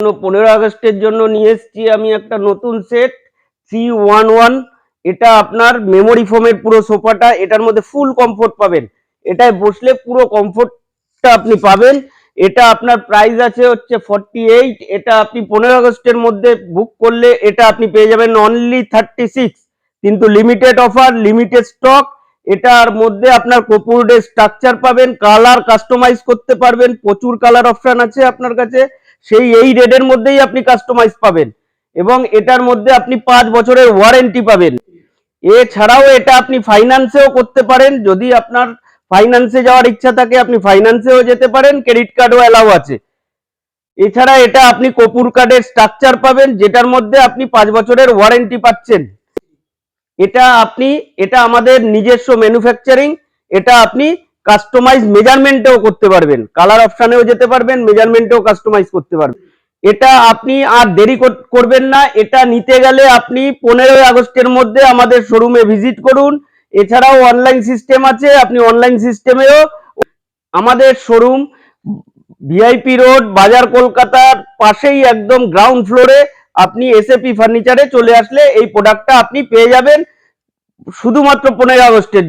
15 আগস্টের জন্য নিয়ে এসেছি আমি একটা নতুন সেট 311। এটা আপনার মেমোরি ফোমের পুরো সোফাটা, এটার মধ্যে ফুল কমফোর্ট পাবেন। এটায় বসলে পুরো কমফোর্টটা আপনি পাবেন। এটা আপনার প্রাইস আছে হচ্ছে 48। এটা আপনি 15 আগস্টের মধ্যে বুক করলে এটা আপনি পেয়ে যাবেন অনলি 36, কিন্তু লিমিটেড অফার, লিমিটেড স্টক। এটার মধ্যে আপনার কপুরডের স্ট্রাকচার পাবেন, কালার কাস্টমাইজ করতে পারবেন, প্রচুর কালার অপশন আছে আপনার কাছে। সেই এই রেডের মধ্যেই আপনি কাস্টমাইজ পাবেন এবং এটার মধ্যে আপনি 5 বছরের ওয়ারেন্টি পাবেন। এছাড়াও এটা আপনি ফাইন্যান্সেও করতে পারেন, যদি আপনার ফাইন্যান্সে যাওয়ার ইচ্ছা থাকে আপনি ফাইন্যান্সেও যেতে পারেন, ক্রেডিট কার্ডও অ্যালাউ আছে। এছাড়া এটা আপনি কপুর কার্ডের স্ট্রাকচার পাবেন, যেটার মধ্যে আপনি 5 বছরের ওয়ারেন্টি পাচ্ছেন। এটা আমাদের নিজস্ব ম্যানুফ্যাকচারিং। এটা আপনি কাস্টমাইজ মেজারমেন্টেও করতে পারবেন, কালার অপশনেও যেতে পারবেন, মেজারমেন্টেও কাস্টমাইজ করতে পারবেন। এটা আপনি আর দেরি করবেন না, এটা নিতে গেলে আপনি 15 আগস্টের মধ্যে আমাদের শোরুমে ভিজিট করুন। এছাড়াও অনলাইন সিস্টেম আছে, আপনি অনলাইন সিস্টেমেও আমাদের শোরুম ভিআইপি রোড, বাজার কলকাতার পাশেই একদম গ্রাউন্ড ফ্লোরে। আপনি এসএপি ফার্নিচারে চলে আসলে এই প্রোডাক্টটা আপনি পেয়ে যাবেন শুধুমাত্র 15 আগস্টের